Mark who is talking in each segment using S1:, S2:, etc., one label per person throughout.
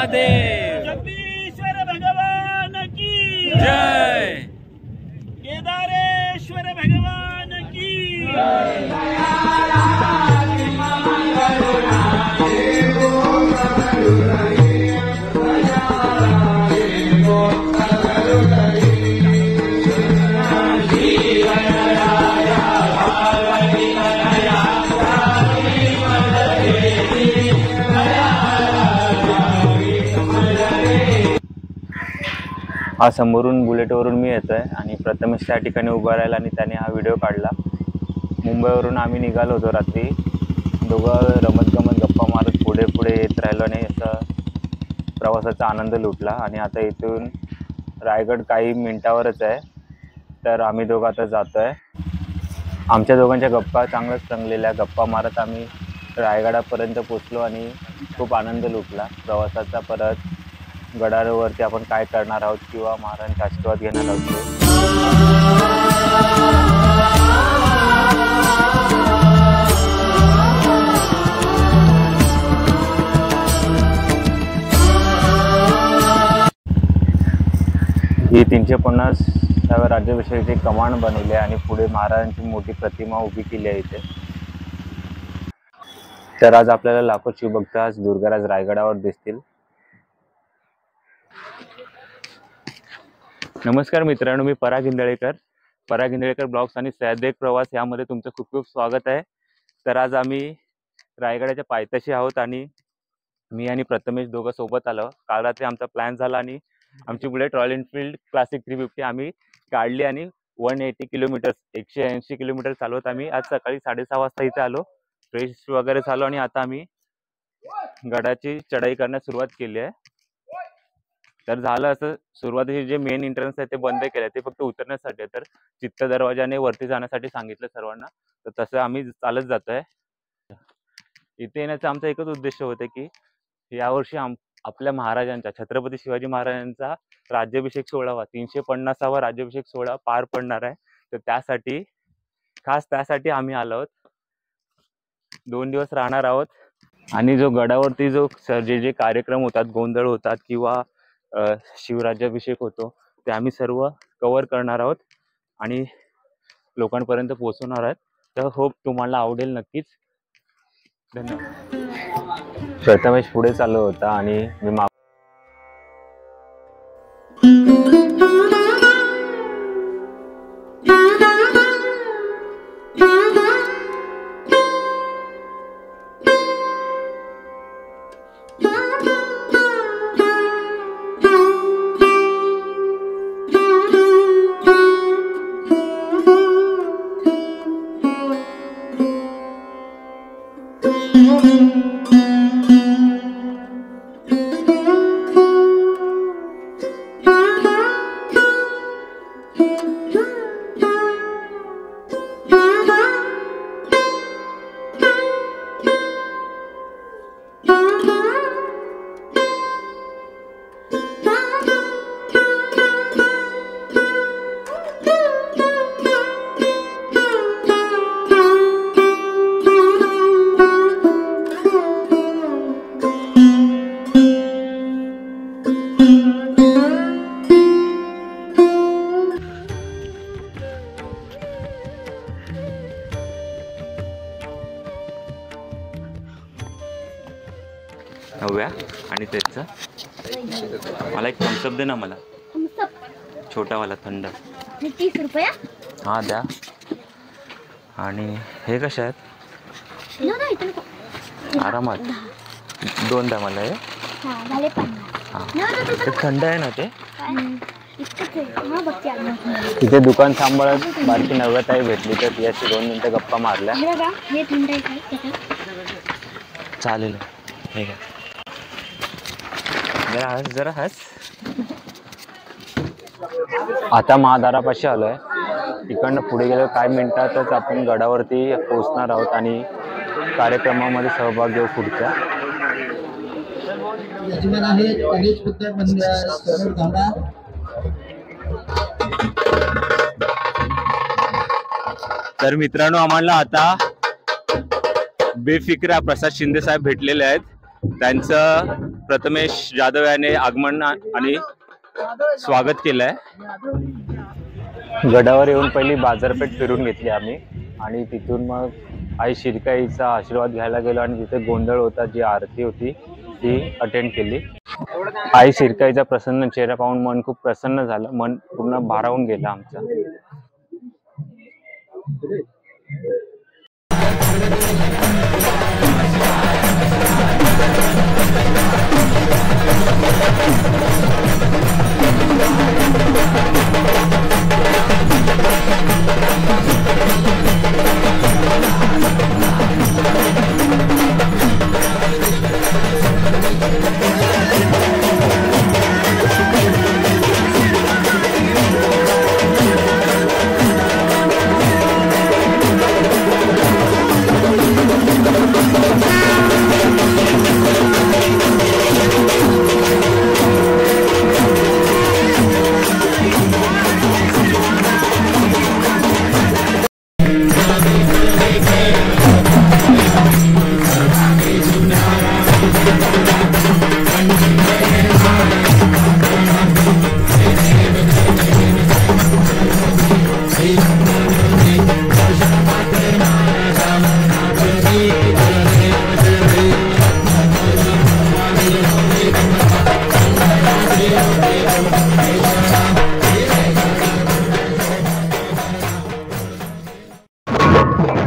S1: महादेव।
S2: जगदीश्वर भगवान की
S1: जय।
S2: केदारेश्वर भगवान की
S3: हा समोरून बुलेटवरून मी येतोय आणि प्रथमेश त्या ठिकाणी उभा राहिला आणि त्याने हा व्हिडिओ काढला। मुंबईवरून आम्ही निघालो होतो रात्री, दोघं रमत गमत गप्पा मारत पुढे पुढे येत राहिलो आणि असा प्रवासाचा आनंद लुटला। आणि आता इथून रायगड काही मिनिटावरच आहे, तर आम्ही दोघं आता जातोय। आमच्या दोघांच्या गप्पा चांगलंच रंगलेल्या, गप्पा मारत आम्ही रायगडापर्यंत पोचलो आणि खूप आनंद लुटला प्रवासाचा। परत गडावरती आपण काय करणार आहोत किंवा महाराजांचा आशीर्वाद घेणार आहोत ही 350व्या राज्याभिषेकाची कमान बनवली आहे आणि पुढे महाराजांची मोठी प्रतिमा उभी केली आहे इथे। तर आज आपल्याला लाखो शिवभक्त आज दुर्गाराज रायगडावर दिसतील। नमस्कार मित्रांनो, मी पराग इंदळेकर ब्लॉग्स आणि सह्याद्री प्रवास यामध्ये तुमचं खूप खूप स्वागत आहे। तर आज आम्ही रायगडाच्या पायथ्याशी आहोत आणि मी आणि प्रथमेश दोघं सोबत आलो। काल रात्री आमचा प्लॅन झाला आणि आमची बुलेट रॉयल एनफील्ड क्लासिक 350 आम्ही काढली आणि 180 किलोमीटर 180 किलोमीटर चालवत आम्ही आज सकाळी 6:30 वाजता इथे आलो, फ्रेश वगैरे झालो आणि आता आम्ही गडाची चढाई करण्यास सुरुवात केली आहे। तर झालं असं, सुरुवातीचे जे मेन एंट्रन्स आहे ते बंद केले, ते फक्त उतरण्यासाठी, तर चित्त दरवाजाने वरती जाण्यासाठी सांगितलं सर्वांना, तर तसं आम्ही चालत जातोय। इथे येण्याचा आमचा एकच उद्देश होता की यावर्षी आपल्या महाराजांचा, छत्रपती शिवाजी महाराजांचा राज्याभिषेक सोहळा 350वा राज्याभिषेक सोहळा पार पडणार आहे। तर त्यासाठी खास त्यासाठी आम्ही आलो आहोत, 2 दिवस राहणार आहोत आणि जो गडावरती जो जे कार्यक्रम होतात, गोंधळ होतात किंवा शिवराज्याभिषेक होतो, ते आम्ही सर्व कव्हर करणार आहोत आणि लोकांपर्यंत पोहोचवणार आहोत। तर होप तुम्हाला आवडेल नक्कीच। धन्यवाद। प्रथमेश पुढे चालू होता आणि मी हव्या आणि त्याचं मला एक थम्सअप दे ना, मला छोटावाला थंड।
S4: 30 रुपये।
S3: हां द्या। आणि हे कशा आहेत? आरामात 2 द्या मला हे। ते थंड आहे ना ते? तिथे दुकान सांभाळत बारकी नव्याताई भेटली, तर तिच्याशी 2 मिनिटं गप्पा मारल्या। चालेल, हे घ्या। जरा हस। आता महादारापाशी आलोय, तिकडनं पुढे गेलो काही मिनिटातच आपण गडावरती पोहोचणार आहोत आणि कार्यक्रमामध्ये सहभाग घेऊ पुढच्या। तर मित्रांनो, आम्हाला आता बेफिक्रा प्रसाद शिंदे साहेब भेटलेले आहेत त्यांचं प्रथमेश जाधव याने आगमन आणि स्वागत केलंय। गडावर येऊन पहिली बाजारपेठ फिरून घेतली आम्ही आणि तिथून मग आई शिरकाईचा आशीर्वाद घ्यायला गेलो आणि तिथे गोंधळ होता, जी आरती होती ती अटेंड केली। आई शिरकाईचा प्रसन्न चेहरा पाहून मन खूप प्रसन्न झालं, मन पूर्ण भारावून गेलं आमचं।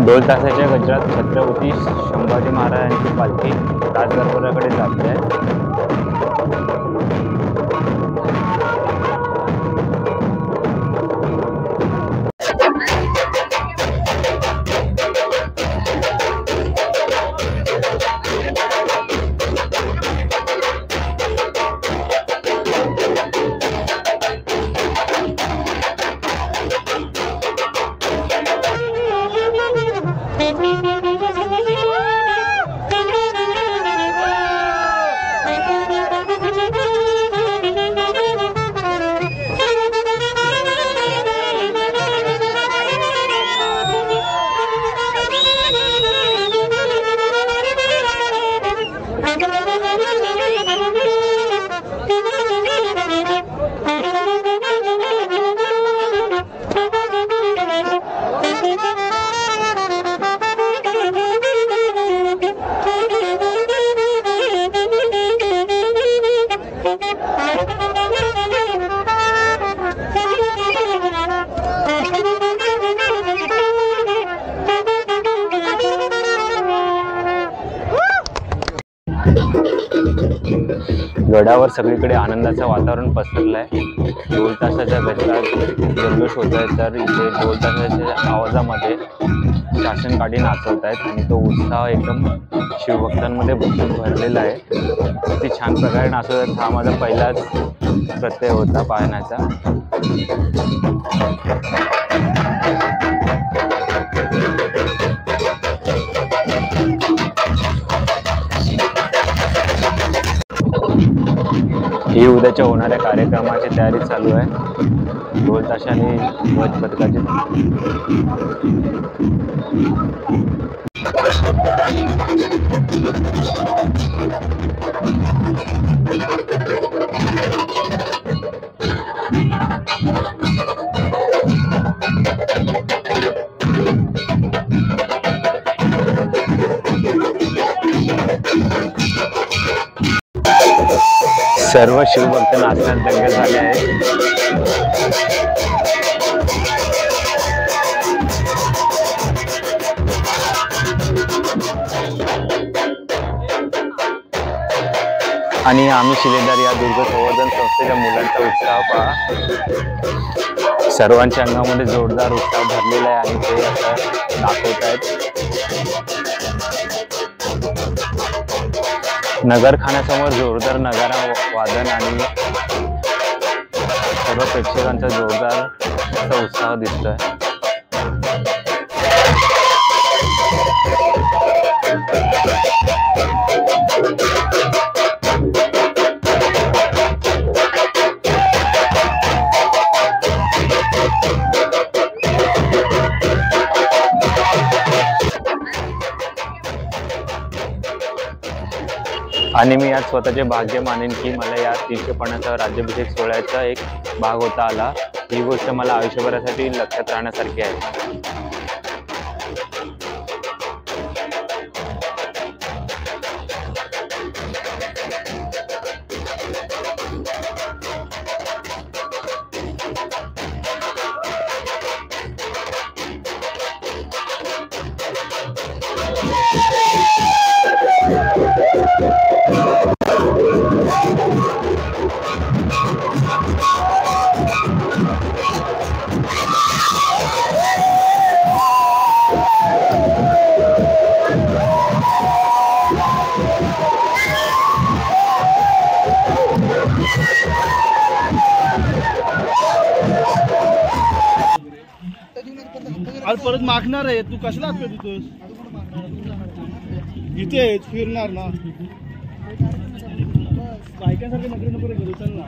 S3: ढोल ताशाच्या गजरात छत्रपती संभाजी महाराजांची पालखी राजदरबाराकडे जाते आहे। गडावर सगळीकडे आनंदाचं वातावरण पसरलंय। ढोल ताशाच्या गजरात जल्लोष होत आहे, तर इथे ढोल ताशाच्या आवाजामध्ये शासन गाडी नाचवत आहेत आणि तो उत्साह एकदम शिवभक्तांमध्ये भरलेला आहे। किती छान प्रकारे नाचवत आहेत, हा माझा पहिलाच प्रत्यय होता पाहण्याचा। ही उद्याच्या होणाऱ्या कार्यक्रमाची तयारी चालू आहे। ढोल ताशाने ध्वज पथकाची सर्व शिवभक्त नाचण्यात दंग झाले आहेत। आणि आम्ही शिलेदार या दुर्ग संवर्धन संस्थेच्या मुलांचा उत्साह पहा। सर्वांच्या अंगामध्ये जोरदार उत्साह भरलेला आहे आणि ते आता दाखवत आहेत। नगरखान्यासमोर जोरदार नगारा वादन आणि सर्व प्रेक्षकांचा जोरदार उत्साह दिसतोय। आणि मी यात स्वतःचे भाग्य मानेन की मला या 350 राज्याभिषेक सोहळ्याचा एक भाग होता आला। ही गोष्ट मला आयुष्यभरासाठी लक्षात राहण्यासारखी आहे।
S1: आज परत मागणार आहे तू कशाला हात देतोस इथेच फिरणार ना बायकांसारखे नकरे नको करू चल ना।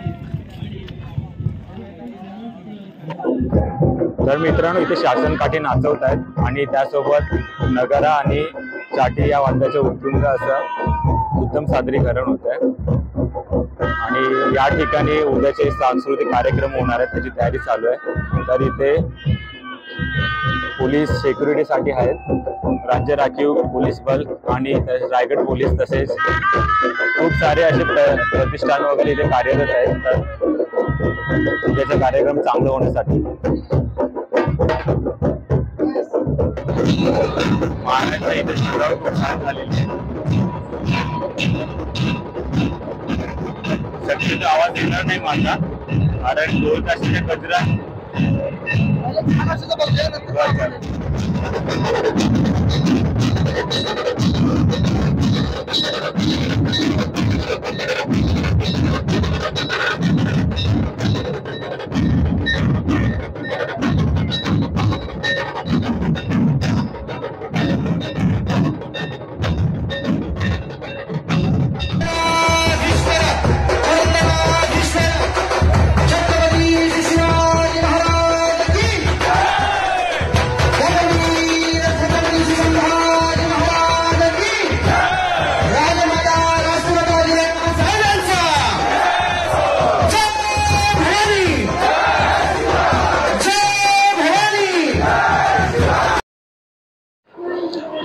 S3: तर मित्रांनो इथे शासन काठी नाचवत आहेत आणि त्यासोबत नगारा आणि चाटी या वाद्याचे उत्तुंग असं उत्तम सादरीकरण होत आहे आणि या ठिकाणी उद्याचे सांस्कृतिक कार्यक्रम होणार आहेत त्याची तयारी चालू आहे। तर इथे पोलीस सिक्युरिटीसाठी आहेत, राज्य राखीव पोलीस बल आणि रायगड पोलीस तसेच खूप सारे असे प्रतिष्ठान वगैरे इथे कार्यरत आहेत तर उद्याचा कार्यक्रम चांगला होण्यासाठी। महाराष्ट्र इथे शिवराव खूप छान झालेले शक्यतो आवाज येणार नाही माझा कारण 2 तासाच्या कचरा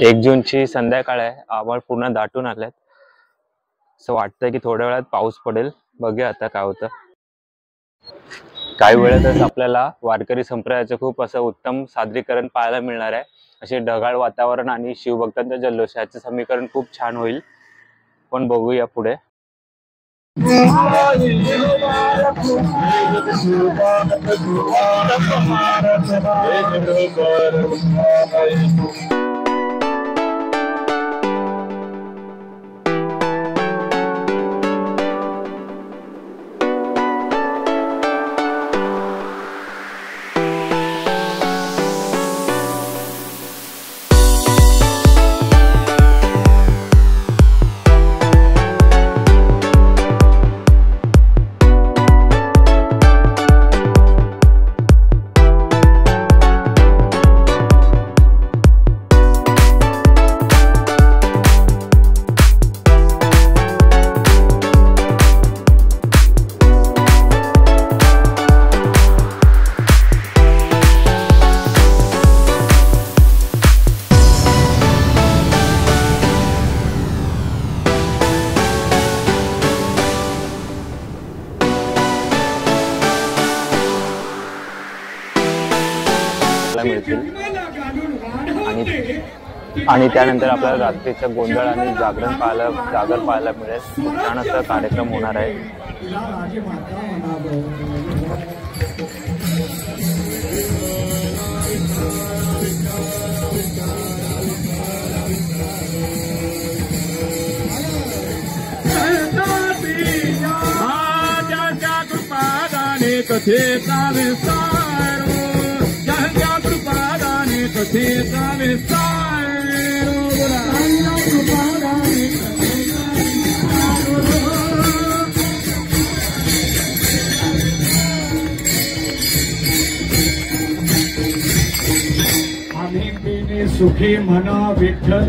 S3: एक जूनची संध्याकाळ आहे, आभाळ पूर्ण दाटून आल्यात, असं वाटतंय की थोड्या वेळात पाऊस पडेल। बघूया आता काय होतं। काही वेळातच आपल्याला वारकरी संप्रदायाचं खूप असं उत्तम सादरीकरण पाहायला मिळणार आहे। असे ढगाळ वातावरण आणि शिवभक्तांचा जल्लोष याचं समीकरण खूप छान होईल, पण बघूया पुढे। आणि त्यानंतर आपल्याला रात्रीचा गोंधळ आणि जागर पाहायला मिळेल। खूप छान असा कार्यक्रम होणार आहे।
S2: कथेचा विस्तार ज्यांच्या कृपादाने कथेचा विस्तार आम्ही तिने सुखी म्हणा विठ्ठल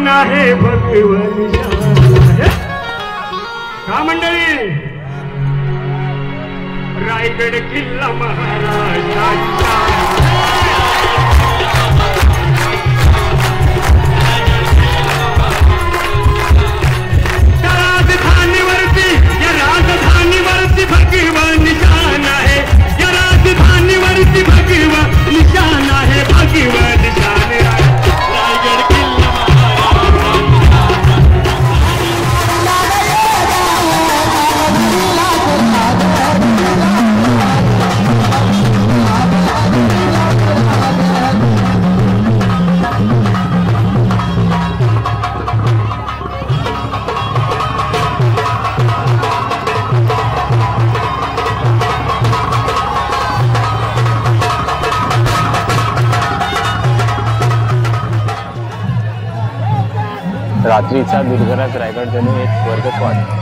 S2: निशाण आहे भगव निशाण आहे का मंडळी रायगड किल्ला महाराजांचा राजधानीवरती भगवा निशाण आहे या राजधानीवरती भगवा निशाण आहे भगवा निशाण आहे रायगड किल्ला
S3: रात्रीचा दुर्घरात रायगड जणू एक स्वर्गच वाटतो.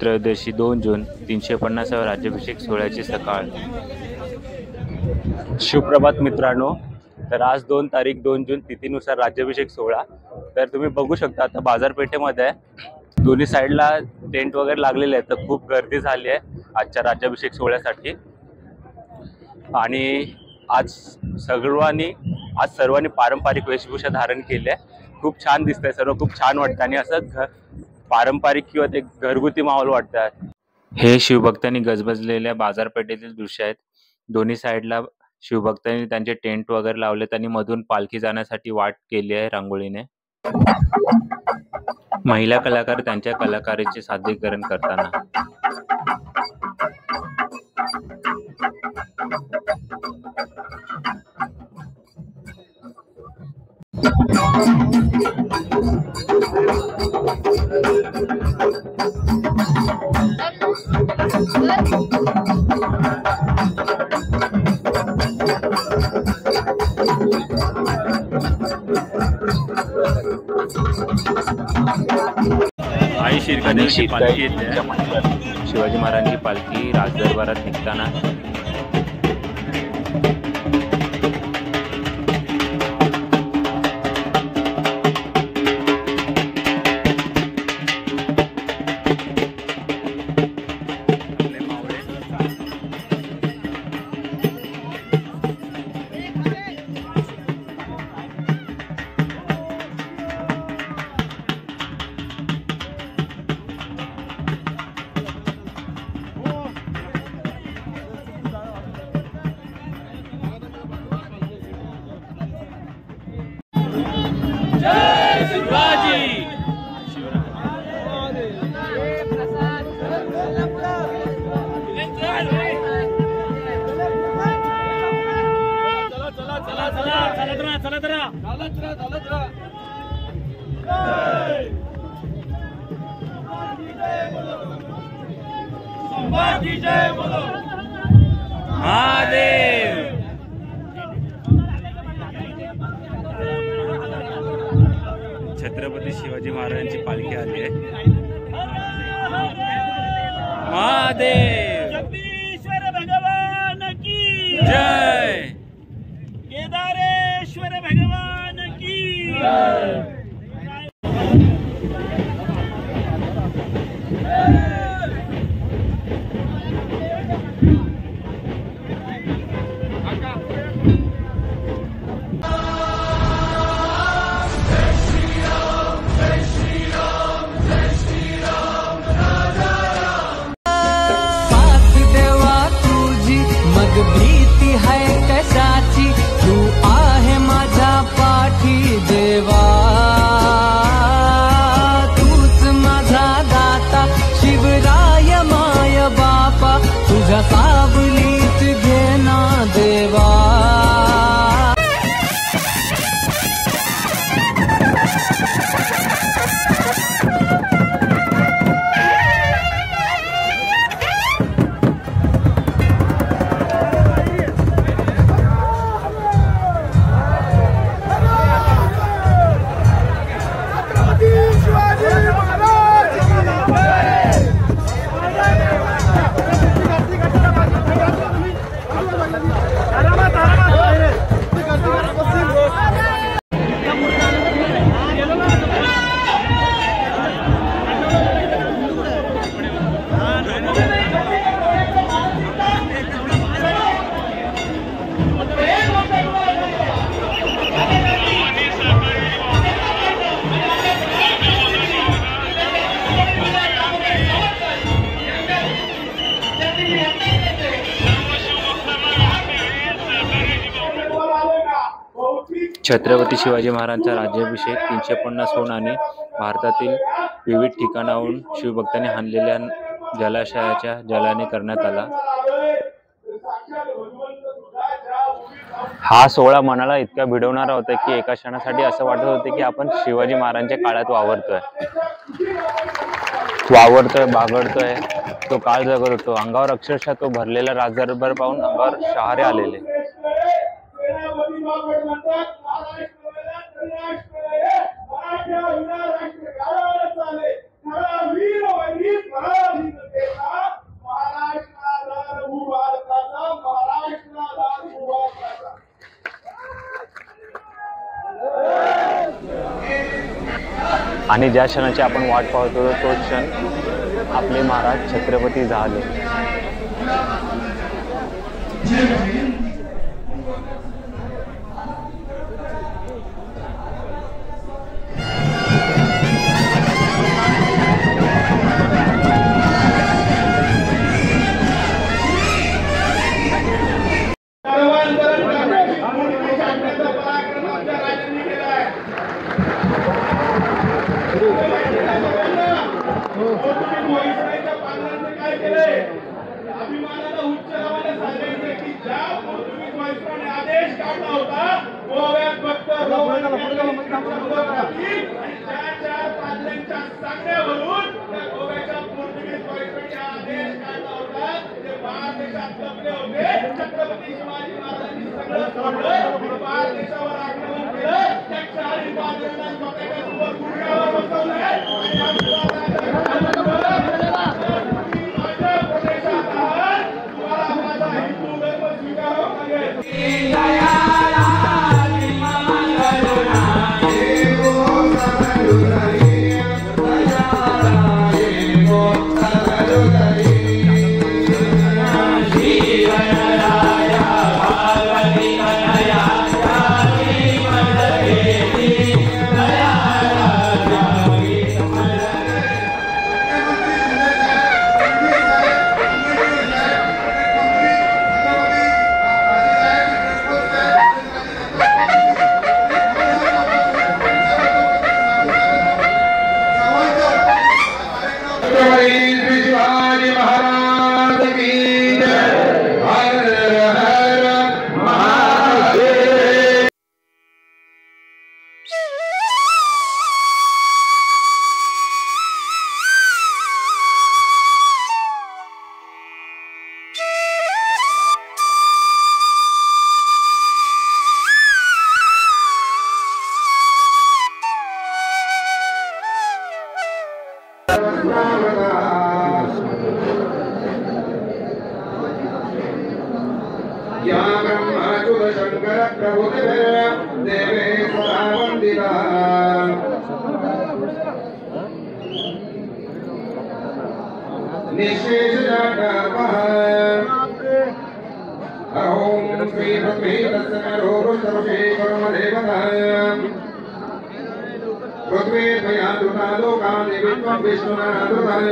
S3: त्रयोदशी 2 जून 350व्या राज्याभिषेक सोहळ्याची सकाळ. सुप्रभात मित्रांनो. तर आज 2 तारीख 2 जून तिथीनुसार राज्याभिषेक सोहळा. तर तुम्ही बघू शकता आता बाजारपेठेमध्ये दोन्ही साईडला टेंट वगैरे लागलेले आहेत. तर खूप गर्दी झाली आहे आजच्या राज्याभिषेक सोहळ्यासाठी. आणि आज सर्वांनी पारंपरिक वेशभूषा धारण केली आहे. खूप छान दिसतंय सर्व, खूप छान वाटतं आणि असं पारंपरिक किंवा ते घरगुती माहोल वाटतात. हे शिवभक्तांनी गजबजलेल्या बाजारपेठेतील दृश्य आहेत. दोन्ही साईडला शिवभक्तांनी त्यांचे टेंट वगैरे लावलेत आणि मधून पालखी जाण्यासाठी वाट केली आहे रांगोळीने. महिला कलाकार त्यांच्या कलाकारीचे सादरीकरण करताना. आई शिरकाची पालखी येते. शिवाजी महाराजांची पालखी राजदरबारात निघताना.
S1: बाबाची जय बोलो
S3: महादेव. छत्रपती शिवाजी महाराजांची पालखी आली आहे. महादेव.
S1: जगदीश्वर भगवान की
S3: जय.
S1: केदारेश्वर भगवान की जय.
S4: भीती है कशाची तू आहे माझ्या पाठी देवा तूच माझा दाता शिवराय माय बापा तुझ्या सावलीत घेना देवा.
S3: छत्रपती शिवाजी महाराजांचा राज्याभिषेक 350 आणि भारतातील विविध ठिकाणाहून शिवभक्तांनी हाणलेल्या जलाशयाच्या जलाने करण्यात आला. हा सोहळा मनाला इतका भिडवणारा होता की एका क्षणासाठी असं वाटत होते की आपण शिवाजी महाराजांच्या काळात वावरतोय बागडतोय. तो काळ जगत होतो. अंगावर अक्षरशः तो भरलेला राजदरबार पाहून अंगावर शहारे आलेले. आणि ज्या क्षणाची आपण वाट पाहत होतो तो क्षण आपले महाराज छत्रपती झाले.
S1: अभिमानाला उच्च नावाने सांगायचं की ज्या पोर्तुगीज व्हाईसरॉयने आदेश काढला होता गोव्यात फक्त ज्या चार पाद्यांच्या सांगण्यावरून त्या गोव्याच्या पोर्तुगीज व्हाईसरॉयने आदेश काढला होता ते भारत देशात लपले होते. छत्रपती शिवाजी महाराजांनी सगळं सोडलं, भारत देशावर आक्रमण केलं. त्या चारही पाद्यांना स्वतःच्या समोर गुडघ्यावर बसवलं चक्रवर्तिभिः देवेश्वरा वन्दिता निशेषजातपः ॐ श्री पृथ्वी तस्मै कर्मदेवताय पृथ्वी त्वया लोकान् देवीत्वं विष्णुनाथाय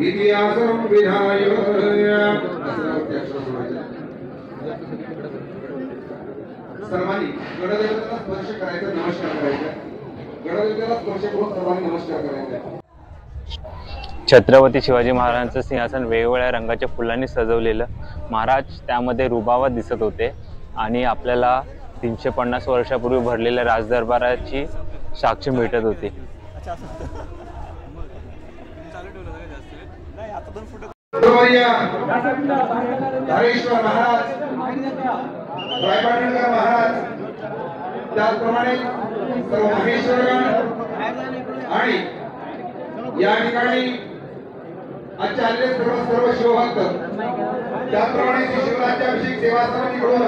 S1: इतिहासं विधाय सर्वांनी गणदेवतेला स्पर्श करायचा, नमस्कार करायचा. गणदेवतेला स्पर्श करून सर्वांनी नमस्कार करायचा.
S3: छत्रपती शिवाजी महाराजांचं सिंहासन वेगवेगळ्या रंगाच्या फुलांनी सजवलेलं, महाराज त्यामध्ये रुबावात दिसत होते आणि आपल्याला 350 वर्षापूर्वी भरलेल्या राजदरबाराची साक्ष मिळत होती.
S1: धारेश्वर महाराज, रायपाटणकर महाराज, त्याचप्रमाणे सर्व महेश्वरगण आणि या ठिकाणी आजच्या आलेले सर्व शिवभक्त, त्याचप्रमाणे श्री शिवराज्याभिषेक सेवा समितीकडून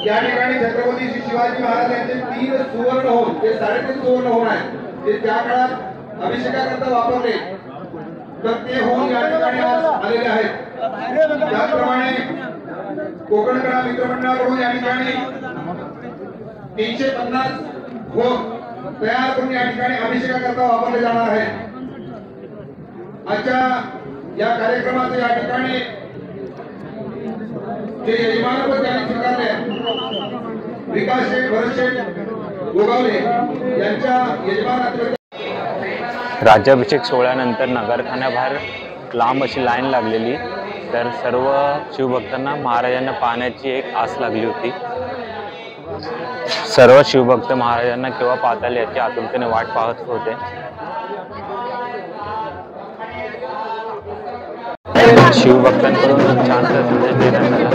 S1: या ठिकाणी छत्रपती श्री शिवाजी महाराज यांचे 3 सुवर्ण होऊन ते 3.5 सुवर्ण होऊन आहेत, ते त्या काळात अभिषेकाकरता वापरले, तर ते होऊन या ठिकाणी आज आलेले आहेत. त्याचप्रमाणे कोकणकडा मित्रमंडळाकडून या ठिकाणी 350 भोग तयार करून या ठिकाणी अभिषेकाकरता वापरले जाणार आहेत. आजच्या या कार्यक्रमाचे या ठिकाणी जे यजमानपद त्यांनी स्वीकारले, विकास शेठ, भरत शेठ गोगावले यांच्या यजमानात
S3: राज्याभिषेक सोहळ्यानंतर नगरखान्याबाहेर लांब अशी लाईन लागलेली, तर सर्व शिवभक्तांना महाराजांना पाहण्याची एक आस लागली होती. सर्व शिवभक्त महाराजांना केव्हा पाहताल याची आतुरतेने वाट पाहत होते. शिवभक्तांकडून छान संदेश देण्यात आला.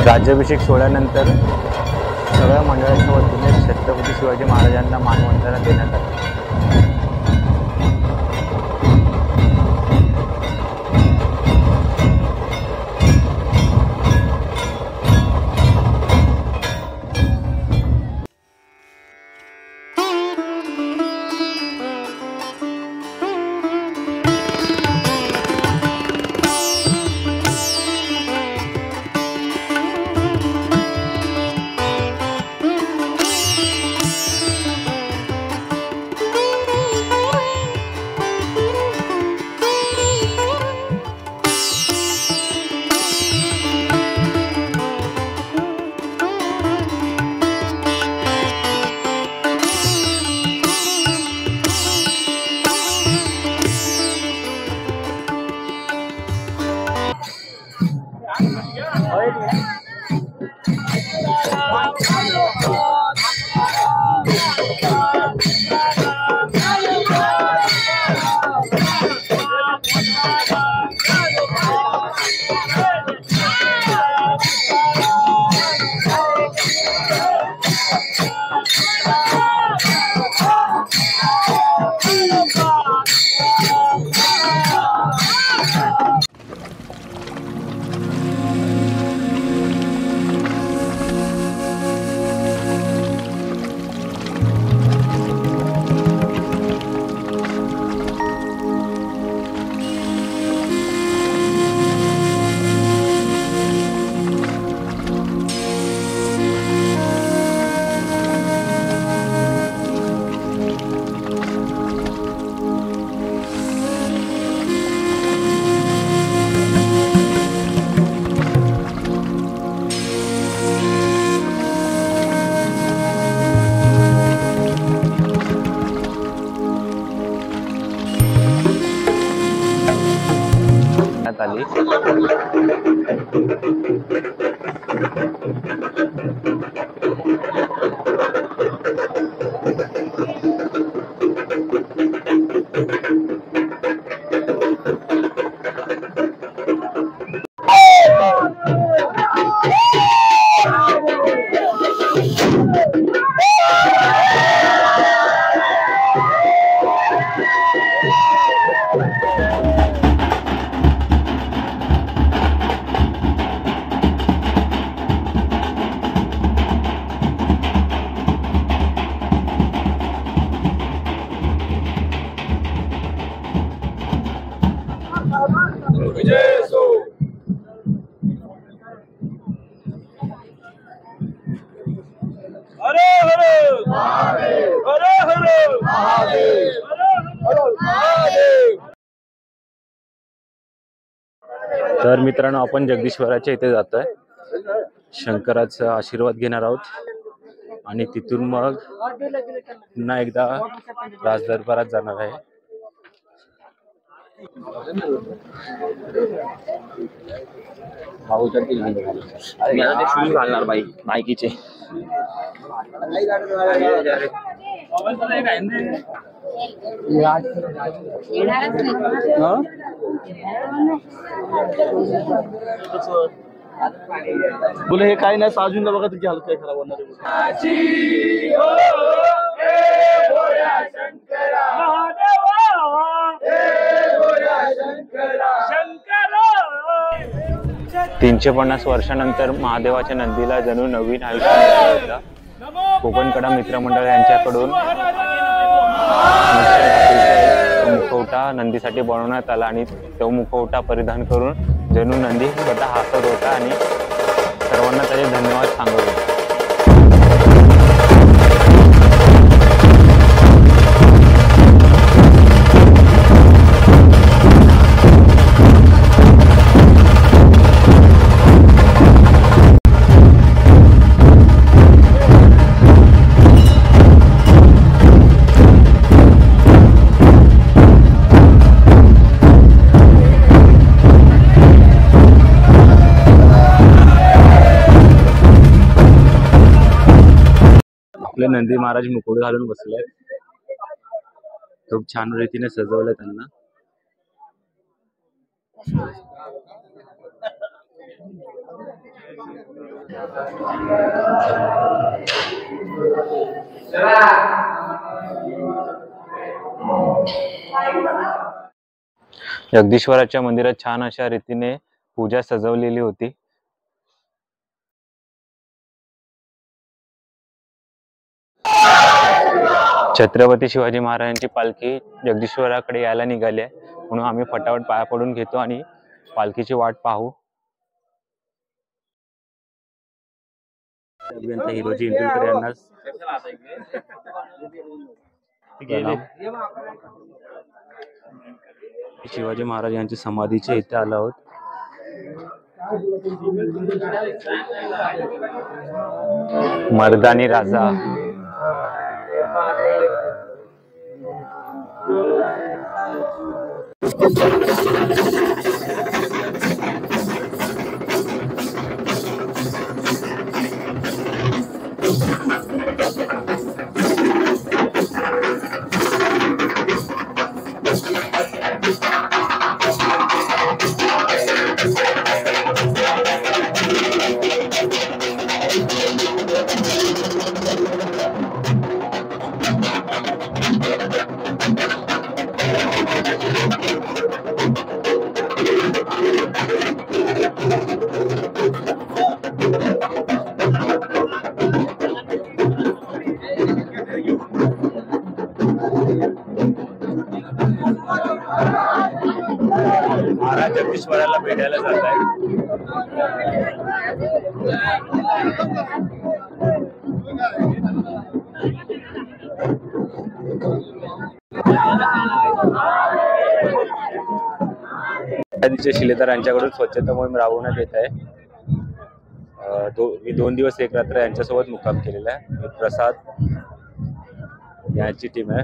S3: राज्याभिषेक सोहळ्यानंतर सगळ्या मंडळाच्या वतीने छत्रपती शिवाजी महाराजांना मानवंदना देण्यात आली. झाली. तर मित्रांनो, आपण जगदीश्वराच्या इथे जातोय, शंकराचा आशीर्वाद घेणार आहोत आणि तिथून मग पुन्हा एकदा राजदरबारात जाणार आहे.
S5: घालणार बाई बायकीचे
S6: बोले हे काय नाही साजूनला बघा तुझी हालत काय खराब होणार
S3: आहे. 350 वर्षानंतर महादेवाच्या नंदीला जणू नवीन आयुष्य मिळालं होतं. कोकणकडा मित्रमंडळ यांच्याकडून मुखवटा नंदीसाठी बनवण्यात आला आणि तो मुखवटा परिधान करून जणू नंदी स्वतः हसत होता आणि सर्वांना त्याचे धन्यवाद सांगत होता. आपले नंदी महाराज मुकुट घालून बसले, खूप छान रीतीने सजवलं त्यांना. जगदीश्वराच्या मंदिरात छान अशा रीतीने पूजा सजवलेली होती. छत्रपती शिवाजी महाराजांची पालखी जगदीश्वराकडे यायला निघाली आहे, म्हणून आम्ही फटाफट पाया पडून घेतो आणि पालखीची वाट पाहू. अभियंता हिरोजी इंदुरकर यांना शिवाजी महाराज यांच्या समाधीच्या इथे आलो आहोत. मर्दानी राजा महाराज जगदीश्वराला भेटायला जात आहे. शिलेदार यांच्याकडून स्वच्छता मोहीम राबवण्यात येत आहे. मी 2 दिवस 1 रात्र यांच्यासोबत मुक्काम केलेला आहे. प्रसाद यांची टीम आहे.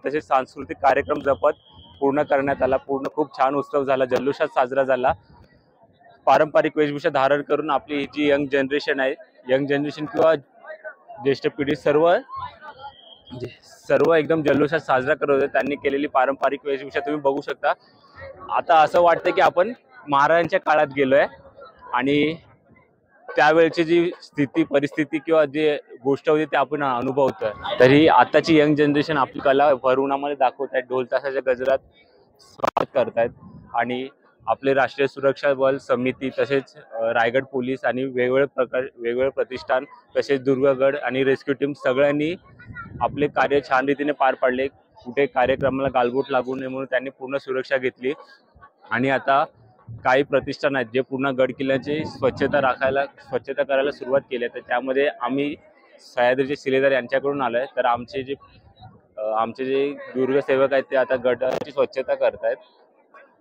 S3: तसेच सांस्कृतिक कार्यक्रम जपत पूर्ण करण्यात आला. पूर्ण खूप छान उत्सव झाला, जल्लोषात साजरा झाला. पारंपरिक वेशभूषा धारण करून आपली ही जी यंग जनरेशन आहे, यंग जनरेशन किंवा ज्येष्ठ पिढी सर्व एकदम जल्लोषात साजरा करत होते. त्यांनी केलेली पारंपरिक वेशभूषा तुम्ही बघू शकता. आता असं वाटतं की आपण महाराजांच्या काळात गेलोय आणि त्यावेळची जी परिस्थिती किंवा जे गोष्ट होती ते आपण अनुभवतोय. तरी आताची यंग जनरेशन आपली कला भर उन्हामध्ये दाखवत आहेत, ढोल ताशाच्या गजरात स्वागत करतायत. आणि आपले राष्ट्रीय सुरक्षा बल समिती, तसेच रायगड पोलीस आणि वेगवेगळे प्रतिष्ठान, तसेच दुर्गगड आणि रेस्क्यू टीम सगळ्यांनी आपले कार्य छान रीतीने पार पाडले. कुठे कार्यक्रमाला गालबोट लागू नये म्हणून त्यांनी पूर्ण सुरक्षा घेतली. आणि आता काही प्रतिष्ठान आहेत जे पूर्ण गड किल्ल्याची स्वच्छता करायला सुरुवात केली आहे. तर त्यामध्ये आम्ही सह्याद्रीचे शिलेदार यांच्याकडून आलोय. तर आमचे जे दुर्ग सेवक आहेत ते आता गडाची स्वच्छता करतायत.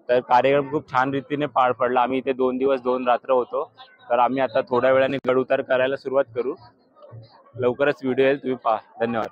S3: तर कार्यक्रम खूप छान रीतीने पार पडला. आम्ही इथे 2 दिवस 2 रात्र होतो. तर आम्ही आता थोड्या वेळाने गड उतार करायला सुरुवात करू. लवकरच व्हिडिओ येईल, तुम्ही पहा. धन्यवाद.